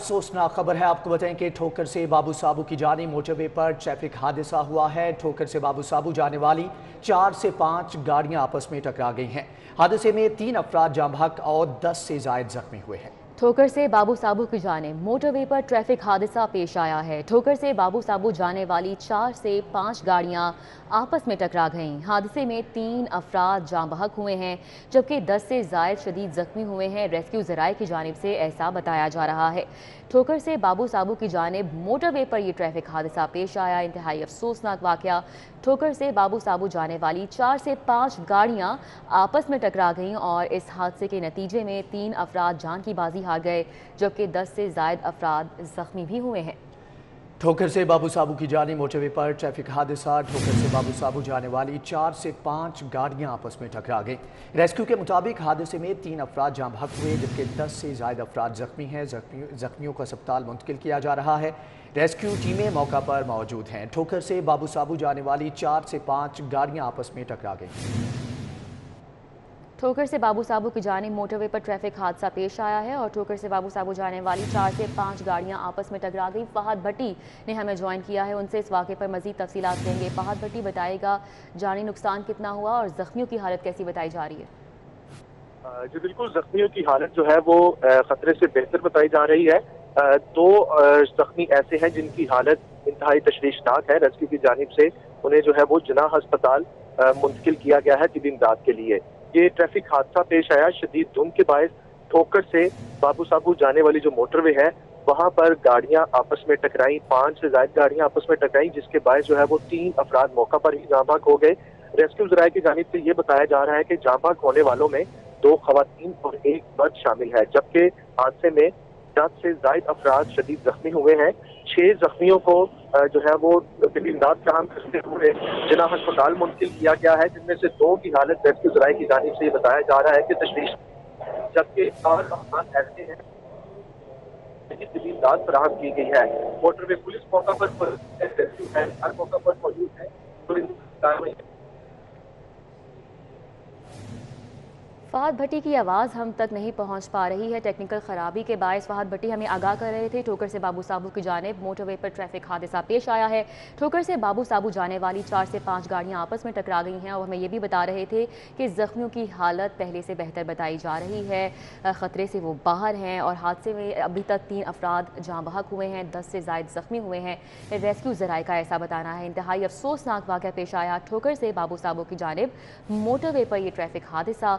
अफसोसनाक खबर है। आपको बताएं कि ठोकर से बाबू साबू की जानी मोटरवे पर ट्रैफिक हादसा हुआ है। ठोकर से बाबू साबू जाने वाली 4 से 5 गाड़ियां आपस में टकरा गई हैं। हादसे में 3 अफराद जाँ बहक और 10 से जायद जख्मी हुए हैं। ठोकर से बाबू साबू की जानिब मोटरवे पर ट्रैफिक हादसा पेश आया है। ठोकर से बाबू साबू जाने वाली 4 से 5 गाड़ियां आपस में टकरा गईं। हादसे में 3 अफराद जाँ बहक हुए हैं जबकि 10 से जायद शदीद जख्मी हुए हैं। रेस्क्यू ज़राए की जानिब से ऐसा बताया जा रहा है। ठोकर से बाबू साबू की जानिब मोटरवे पर यह ट्रैफिक हादसा पेश आया। इंतहाई अफसोसनाक वाक़या। ठोकर से बाबू साबू जाने वाली 4 से 5 गाड़ियां आपस में टकरा गईं और इस हादसे के नतीजे में 3 अफराद जान की बाजी हार गए जबकि 10 से जायद अफराद जख्मी भी हुए हैं। ठोकर से बाबू साबू की जानी मोटरवे पर ट्रैफिक हादसा। ठोकर से बाबू साबू जाने वाली 4 से 5 गाड़ियां आपस में टकरा गईं। रेस्क्यू के मुताबिक हादसे में 3 अफराद जाँ बहक हुए जबकि 10 से जायद अफराद जख्मी हैं। जख्मियों को अस्पताल मुंतकिल किया जा रहा है। रेस्क्यू टीमें मौका पर मौजूद हैं। ठोकर से बाबू साबू जाने वाली 4 से 5 गाड़ियां आपस में टकरा गईं। ठोकर से बाबू साबू की जानिब मोटरवे पर ट्रैफिक हादसा पेश आया है और ठोकर से बाबू साबू जाने वाली 4 से 5 गाड़ियां आपस में टकरा गई। फहद भट्टी ने हमें ज्वाइन किया है, उनसे इस वाक़े पर मज़ीद तफसीलात देंगे। फहद भट्टी, बताएगा जानी नुकसान कितना हुआ और जख्मियों की हालत कैसी बताई जा रही है? जी बिल्कुल, जख्मियों की हालत जो है वो खतरे से बेहतर बताई जा रही है। 2 जख्मी ऐसे हैं जिनकी हालत इंतहाई तशवीशनाक है। रेस्क्यू की जानिब से उन्हें जो है वो जिना अस्पताल मुंतकिल किया गया है तिबी इमदाद के लिए। ये ट्रैफिक हादसा पेश आया शदीद धुंध के बायस। ठोकर से बाबू साबू जाने वाली जो मोटरवे है वहां पर गाड़ियां आपस में टकराई, 5 से ज्यादा गाड़ियां आपस में टकराई जिसके बायस जो है वो 3 अफराद मौका पर ही जाँ बहक हो गए। रेस्क्यू ज़राए की जानिब से ये बताया जा रहा है कि जाँ बहक होने वालों में 2 खवातीन और 1 मर्द शामिल है जबकि हादसे में 10 से ज्यादा अफराद शदीद जख्मी हुए हैं। 6 जख्मियों को जो है वो इमदाद फराहम करते हुए जिला अस्पताल मुंतकिल किया गया है जिनमें से 2 की हालत रेस्क्यू ज़राए की जानिब से बताया जा रहा है कि तशवीश, जबकि 4 अफराद ऐसे हैं जिनकी इमदाद फराहम की गई है। मोटरवे पुलिस मौका पर रेस्क्यू है, हर मौका पर मौजूद है तो कार्रवाई। फहद भट्टी की आवाज़ हम तक नहीं पहुंच पा रही है। टेक्निकल खराबी के बायस फहद भट्टी हमें आगाह कर रहे थे। ठोकर से बाबू साबू की जानिब मोटरवे पर ट्रैफिक हादसा पेश आया है। ठोकर से बाबू साबू जाने वाली 4 से 5 गाड़ियां आपस में टकरा गई हैं और हमें यह भी बता रहे थे कि जख्मियों की हालत पहले से बेहतर बताई जा रही है, ख़तरे से वो बाहर हैं और हादसे में अभी तक 3 अफराद जाँ बहक हुए हैं, 10 से ज़ायद जख्मी हुए हैं। रेस्क्यू ज़राए का ऐसा बताना है। इंतहाई अफसोसनाक वाक़या पेश आया। ठोकर से बाबू साबू की जानिब मोटरवे पर यह ट्रैफिक हादसा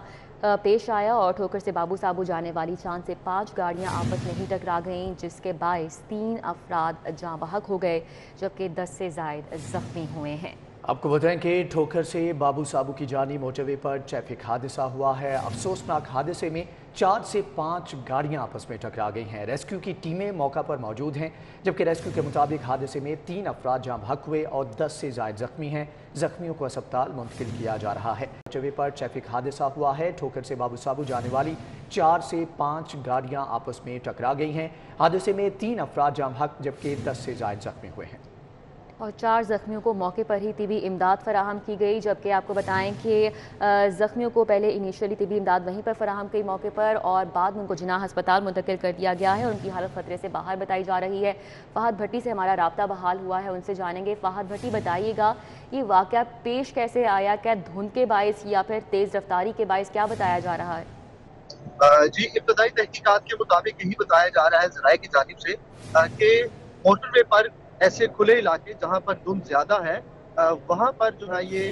पेश आया और ठोकर से बाबू साबू जाने वाली 4 से 5 गाड़ियां आपस में ही टकरा गईं जिसके बायस 3 अफराद जाँ बहक हो गए जबकि 10 से ज़ायद जख्मी हुए हैं। आपको बताएं कि ठोकर से बाबू साबू की जानी मोटरवे पर ट्रैफिक हादसा हुआ है। अफसोसनाक हादसे में 4 से 5 गाड़ियां आपस में टकरा गई हैं। रेस्क्यू की टीमें मौका पर मौजूद हैं जबकि रेस्क्यू के मुताबिक हादसे में 3 अफराद जाँ बहक हुए और 10 से ज़ायद जख्मी हैं। जख्मियों को अस्पताल मुंतकिल किया जा रहा है। मोटरवे पर ट्रैफिक हादसा हुआ है। ठोकर से बाबू साबू जाने वाली 4 से 5 गाड़ियाँ आपस में टकरा गई हैं। हादसे में 3 अफराद जाँ बहक जबकि 10 से ज़ायद जख्मी हुए हैं और 4 जख्मियों को मौके पर ही तिबी इमदाद फराहम की गई। जबकि आपको बताएं कि जख्मियों को पहले इनिशियली तिबी इमदाद वहीं पर फराहम की मौके पर और बाद में उनको जिना अस्पताल मुंतकिल कर दिया गया है और उनकी हालत खतरे से बाहर बताई जा रही है। फहद भट्टी से हमारा राब्ता बहाल हुआ है, उनसे जानेंगे। फहद भट्टी, बताइएगा ये वाक़या पेश कैसे आया? क्या धुंध के बायस या फिर तेज़ रफ्तारी के बायस, क्या बताया जा रहा है? जी, इब्तदाई तहकीकात के मुताबिक यही बताया जा रहा है ज़राए की जानिब से कि मोटरवे पर ऐसे खुले इलाके जहां पर धुंध ज्यादा है वहां पर जो है ये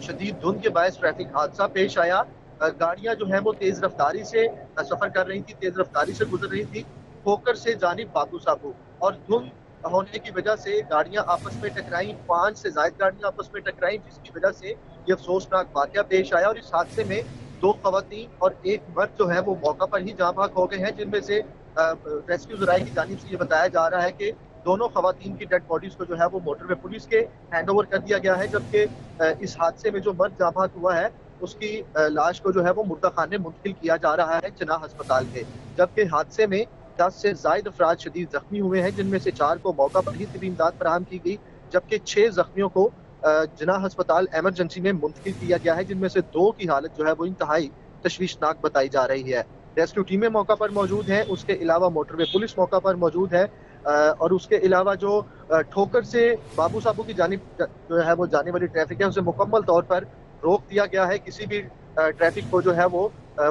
शदीद धुंध के बायस ट्रैफिक हादसा पेश आया। गाड़ियां जो है वो तेज रफ्तारी से सफर कर रही थी, तेज रफ्तारी से गुजर रही थी ठोकर से जानिब बाबू साबू और धुंध होने की वजह से गाड़ियां आपस में टकराई, 5 से ज्यादा गाड़ियां आपस में टकराई जिसकी वजह से ये अफसोसनाक वाकया पेश आया और इस हादसे में 2 खवातीन और 1 मर्द जो है वो मौका पर ही जाँ बहक हो गए हैं जिनमें से रेस्क्यू ज़राए की जानिब से ये बताया जा रहा है कि दोनों खवातीन की डेड बॉडीज को जो है वो मोटरवे पुलिस के हैंड ओवर कर दिया गया है जबकि इस हादसे में जो मर्द जाँ बहक हुआ है उसकी लाश को जो है वो मुर्दा खाने मुंतकिल किया जा रहा है जिना अस्पताल के। जबकि हादसे में 10 से ज्यादा अफराद शदीद जख्मी हुए हैं जिनमें से 4 को मौका पर ही तिबी इमदाद फराहम की गई जबकि 6 जख्मियों को जिना अस्पताल एमरजेंसी में मुंतकिल किया गया है जिनमें से 2 की हालत जो है वो इंतहाई तशवीशनाक बताई जा रही है। रेस्क्यू टीमें मौका पर मौजूद हैं, उसके अलावा मोटरवे पुलिस मौका पर मौजूद है और उसके अलावा जो ठोकर से बाबू साबू की जानिब जो है वो जाने वाली ट्रैफिक है उसे मुकम्मल तौर पर रोक दिया गया है। किसी भी ट्रैफिक को जो है वो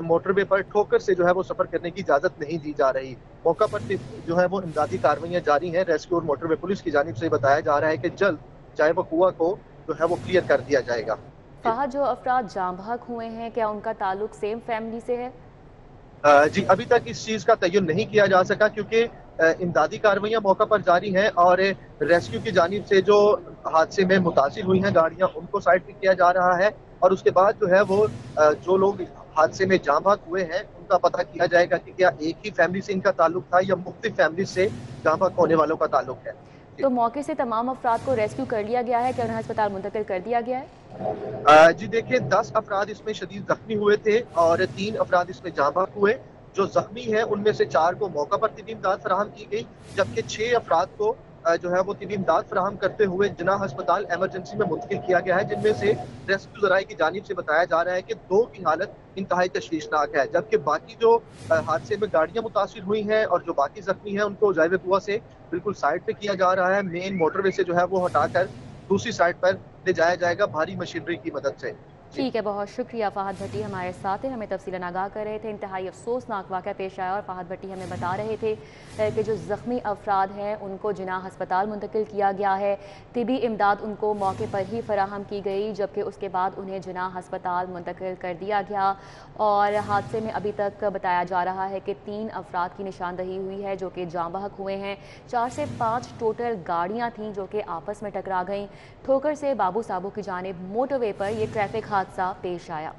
मोटरवे पर ठोकर से जो है वो सफर करने की इजाजत नहीं दी जा रही। मौका पर जो है वो इमदादी कार्रवाइयां जारी हैं। रेस्क्यू और मोटरवे पुलिस की जानिब से बताया जा रहा है कि जल्द चाहे वो कुआं को जो है वो क्लियर कर दिया जाएगा। फहद, जो अफराद जाम बहक हुए हैं क्या उनका ताल्लुक सेम फैमिली से है? जी, अभी तक इस चीज का तयन नहीं किया जा सका क्योंकि इमदादी कार्रवाइयां मौका पर जारी हैं और रेस्क्यू की जानिब से जो हादसे में मुतासिर हुई हैं गाड़ियां उनको साइड पे किया जा रहा है और उसके बाद जो है वो जो लोग हादसे में जाम बहक हुए हैं उनका पता किया जाएगा कि क्या एक ही फैमिली से इनका ताल्लुक था या मुख्तलिफ फैमिली से जाम बहक होने वालों का ताल्लुक है। तो मौके से तमाम अफराद को रेस्क्यू कर लिया गया है, क्या उन्हें अस्पताल मुंतकिल कर दिया गया है? जी देखिए, 10 अफराद इसमें शदीद जख्मी हुए थे और 3 अफराद इसमें जाँ बहक हुए। जो जख्मी हैं उनमें से 4 को मौका पर तिबी इमदाद फराहम की गई, जबकि 6 अफराद को जो है वो तिबी इमदाद फराहम करते हुए जिन्ना अस्पताल एमरजेंसी में मुंतकिल किया गया है, जिनमें से रेस्क्यू ज़राए की जानिब से बताया जा रहा है कि 2 की हालत इंतहाई तशवीशनाक है, जबकि बाकी जो हादसे में गाड़ियां मुतासिर हुई हैं और जो बाकी जख्मी हैं उनको जायवे कुआं से बिल्कुल साइड पे किया जा रहा है। मेन मोटरवे से जो है वो हटाकर दूसरी साइड पर ले जाया जाएगा भारी मशीनरी की मदद से। ठीक है, बहुत शुक्रिया। फहद भट्टी हमारे साथ हैं, हमें तफसीलन आगाह कर रहे थे। इंतहाई अफसोसनाक वाक़या पेश आया और फहद भट्टी हमें बता रहे थे कि जो ज़ख्मी अफराद हैं उनको जिनाह अस्पताल मुंतकिल किया गया है। तिबी इमदाद उनको मौके पर ही फराहम की गई, जबकि उसके बाद उन्हें जिनाह अस्पताल मुंतकिल कर दिया गया। और हादसे में अभी तक बताया जा रहा है कि 3 अफराद की निशानदही हुई है जो कि जाँ बहक हुए हैं। 4 से 5 टोटल गाड़ियाँ थीं जो कि आपस में टकरा गईं। ठोकर से बाबू साबू की जानिब मोटरवे पर यह ट्रैफिक हादसा पेश आया।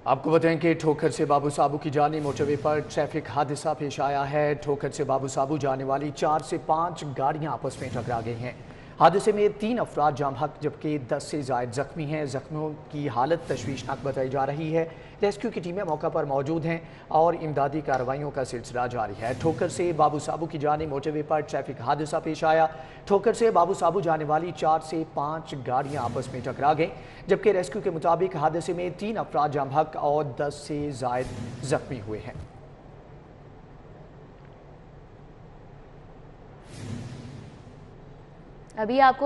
आपको बताएं कि ठोकर से बाबू साबू की जानिब मोटरवे पर ट्रैफिक हादसा पेश आया है। ठोकर से बाबू साबू जाने वाली 4 से 5 गाड़ियां आपस में टकरा गई हैं। हादसे में 3 अफराद जाम बहक जबकि 10 से ज़ायद जख्मी हैं। जख्मियों की हालत तशवीशनाक बताई जा रही है। रेस्क्यू की टीमें मौका पर मौजूद हैं और इमदादी कार्रवाइयों का सिलसिला जारी है। ठोकर से बाबू साबू की जानिब मोटरवे पर ट्रैफिक हादसा पेश आया। ठोकर से बाबू साबू जाने वाली 4 से 5 गाड़ियां आपस में टकरा गईं, जबकि रेस्क्यू के मुताबिक हादसे में 3 अफराद जाम बहक और 10 से ज़ायद जख्मी हुए हैं। अभी आपको